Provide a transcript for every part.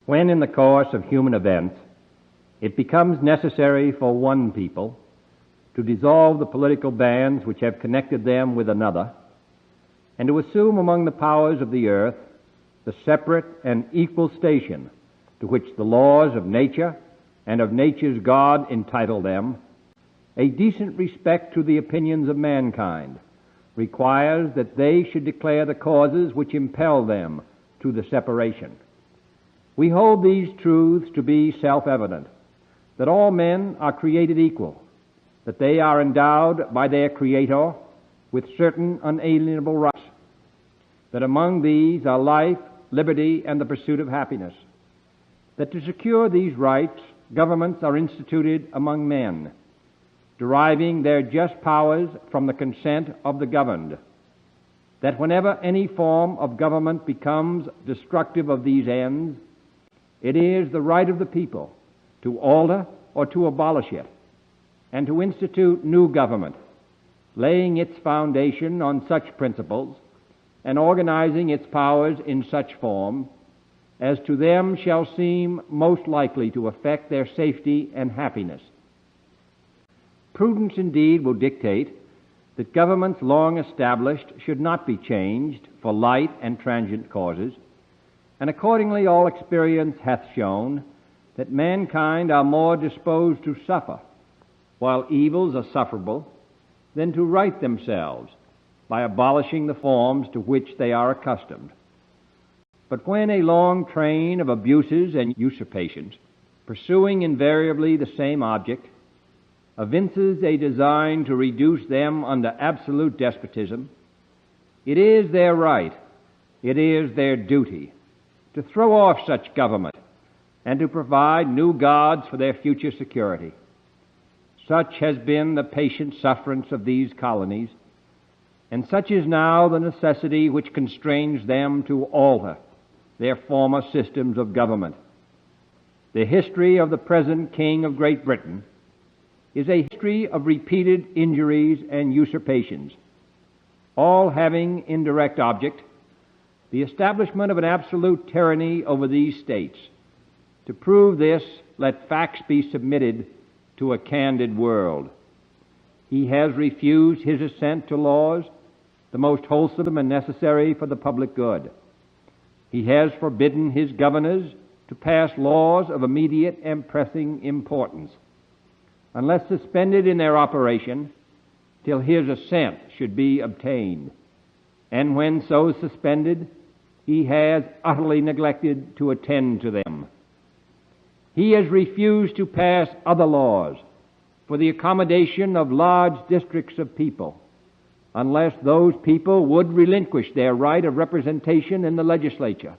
When in the course of human events it becomes necessary for one people to dissolve the political bands which have connected them with another, and to assume among the powers of the earth the separate and equal station to which the laws of nature and of nature's God entitle them, a decent respect to the opinions of mankind requires that they should declare the causes which impel them to the separation. We hold these truths to be self-evident, that all men are created equal, that they are endowed by their Creator with certain unalienable rights, that among these are life, liberty, and the pursuit of happiness, that to secure these rights, governments are instituted among men, deriving their just powers from the consent of the governed, that whenever any form of government becomes destructive of these ends, it is the right of the people to alter or to abolish it, and to institute new government, laying its foundation on such principles and organizing its powers in such form as to them shall seem most likely to affect their safety and happiness. Prudence indeed will dictate that governments long established should not be changed for light and transient causes, and accordingly all experience hath shown that mankind are more disposed to suffer, while evils are sufferable, than to right themselves by abolishing the forms to which they are accustomed. But when a long train of abuses and usurpations, pursuing invariably the same object, evinces a design to reduce them under absolute despotism, it is their right, it is their duty, to throw off such government and to provide new gods for their future security. Such has been the patient sufferance of these colonies, and such is now the necessity which constrains them to alter their former systems of government. The history of the present King of Great Britain is a history of repeated injuries and usurpations, all having in direct object the establishment of an absolute tyranny over these states. To prove this, let facts be submitted to a candid world. He has refused his assent to laws, the most wholesome and necessary for the public good. He has forbidden his governors to pass laws of immediate and pressing importance, unless suspended in their operation till his assent should be obtained. And when so suspended, he has utterly neglected to attend to them. He has refused to pass other laws for the accommodation of large districts of people, unless those people would relinquish their right of representation in the legislature,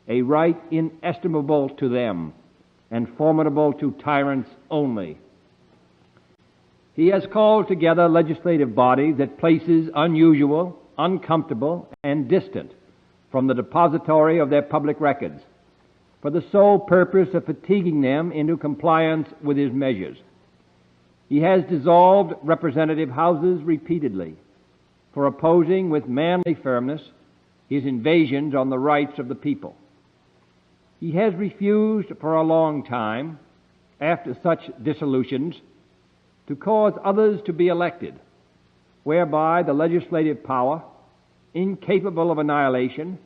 a right inestimable to them and formidable to tyrants only. He has called together legislative bodies at places unusual, uncomfortable, and distant from the depository of their public records, for the sole purpose of fatiguing them into compliance with his measures. He has dissolved representative houses repeatedly for opposing with manly firmness his invasions on the rights of the people. He has refused for a long time, after such dissolutions, to cause others to be elected, whereby the legislative power, incapable of annihilation,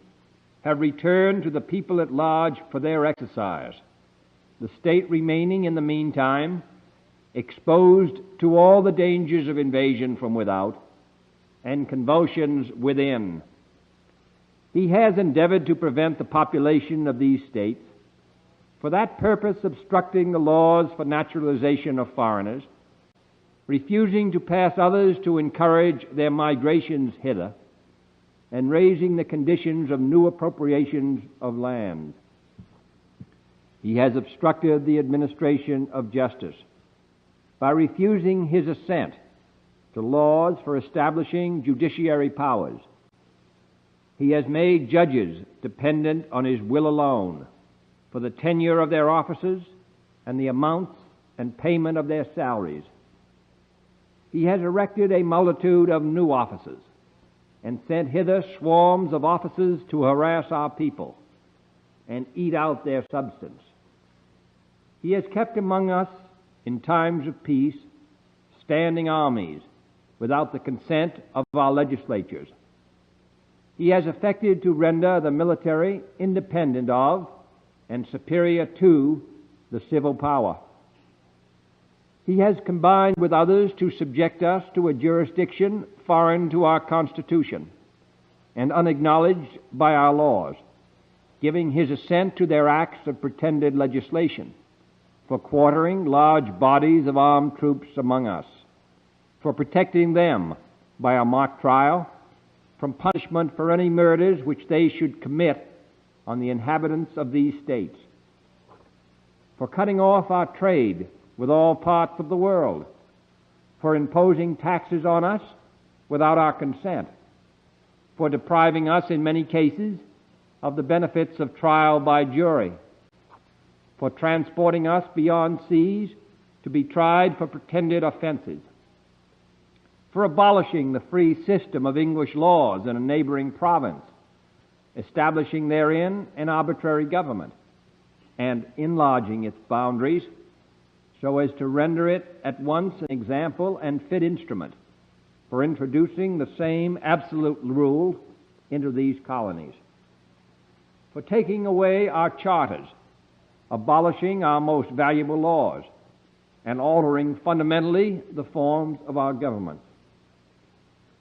have returned to the people at large for their exercise, the state remaining in the meantime exposed to all the dangers of invasion from without and convulsions within. He has endeavored to prevent the population of these states, for that purpose obstructing the laws for naturalization of foreigners, refusing to pass others to encourage their migrations hither, and raising the conditions of new appropriations of land. He has obstructed the administration of justice by refusing his assent to laws for establishing judiciary powers. He has made judges dependent on his will alone for the tenure of their offices and the amounts and payment of their salaries. He has erected a multitude of new offices and sent hither swarms of officers to harass our people and eat out their substance. He has kept among us, in times of peace, standing armies without the consent of our legislatures. He has effected to render the military independent of and superior to the civil power. He has combined with others to subject us to a jurisdiction foreign to our Constitution and unacknowledged by our laws, giving his assent to their acts of pretended legislation, for quartering large bodies of armed troops among us, for protecting them by a mock trial from punishment for any murders which they should commit on the inhabitants of these states, for cutting off our trade with all parts of the world, for imposing taxes on us without our consent, for depriving us in many cases of the benefits of trial by jury, for transporting us beyond seas to be tried for pretended offenses, for abolishing the free system of English laws in a neighboring province, establishing therein an arbitrary government, and enlarging its boundaries so as to render it at once an example and fit instrument for introducing the same absolute rule into these colonies, for taking away our charters, abolishing our most valuable laws, and altering fundamentally the forms of our government,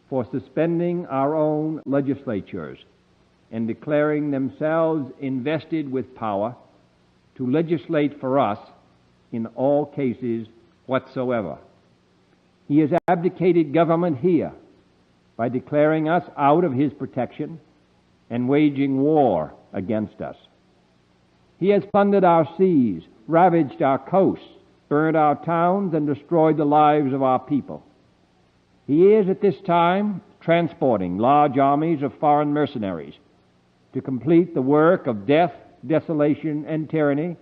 for suspending our own legislatures and declaring themselves invested with power to legislate for us in all cases whatsoever. He has abdicated government here by declaring us out of his protection and waging war against us. He has plundered our seas, ravaged our coasts, burned our towns, and destroyed the lives of our people. He is at this time transporting large armies of foreign mercenaries to complete the work of death, desolation, and tyranny,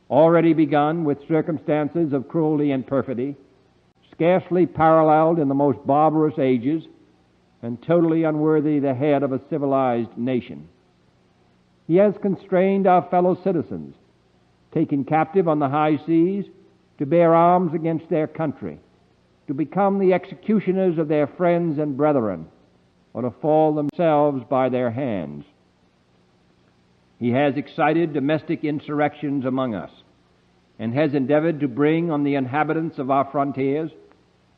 already begun with circumstances of cruelty and perfidy, scarcely paralleled in the most barbarous ages, and totally unworthy the head of a civilized nation. He has constrained our fellow citizens, taken captive on the high seas, to bear arms against their country, to become the executioners of their friends and brethren, or to fall themselves by their hands. He has excited domestic insurrections among us, and has endeavored to bring on the inhabitants of our frontiers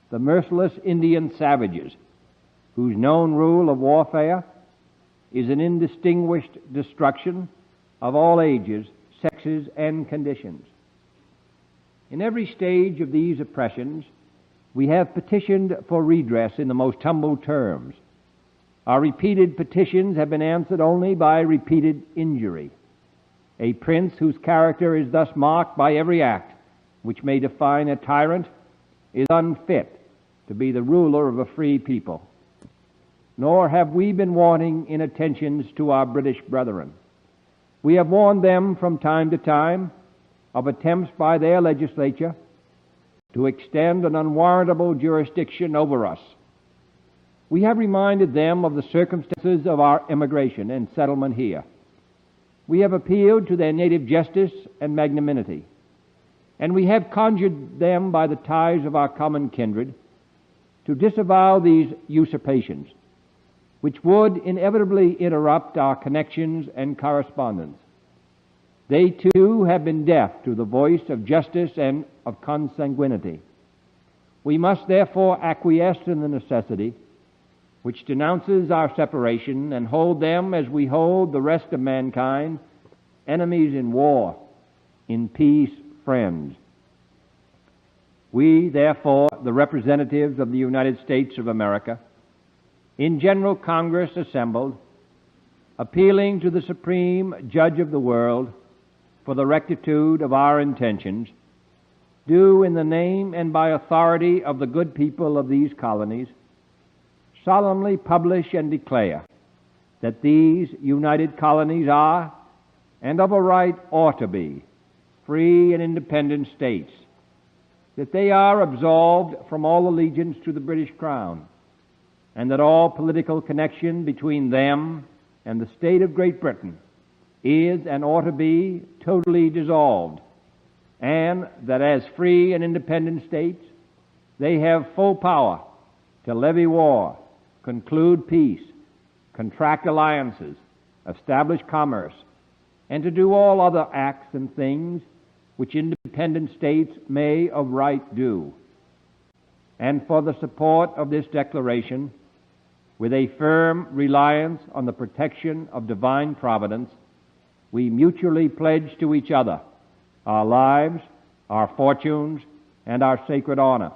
the merciless Indian savages, whose known rule of warfare is an indistinguished destruction of all ages, sexes, and conditions. In every stage of these oppressions, we have petitioned for redress in the most humble terms. Our repeated petitions have been answered only by repeated injury. A prince whose character is thus marked by every act which may define a tyrant is unfit to be the ruler of a free people. Nor have we been wanting in attentions to our British brethren. We have warned them from time to time of attempts by their legislature to extend an unwarrantable jurisdiction over us. We have reminded them of the circumstances of our immigration and settlement here. We have appealed to their native justice and magnanimity, and we have conjured them by the ties of our common kindred to disavow these usurpations, which would inevitably interrupt our connections and correspondence. They too have been deaf to the voice of justice and of consanguinity. We must therefore acquiesce in the necessity which denounces our separation, and hold them as we hold the rest of mankind, enemies in war, in peace friends. We, therefore, the representatives of the United States of America, in General Congress assembled, appealing to the Supreme Judge of the world for the rectitude of our intentions, do in the name and by authority of the good people of these colonies solemnly publish and declare that these united colonies are, and of a right ought to be, free and independent states, that they are absolved from all allegiance to the British Crown, and that all political connection between them and the state of Great Britain is and ought to be totally dissolved, and that as free and independent states, they have full power to levy war, conclude peace, contract alliances, establish commerce, and to do all other acts and things which independent states may of right do. And for the support of this declaration, with a firm reliance on the protection of divine providence, we mutually pledge to each other our lives, our fortunes, and our sacred honor,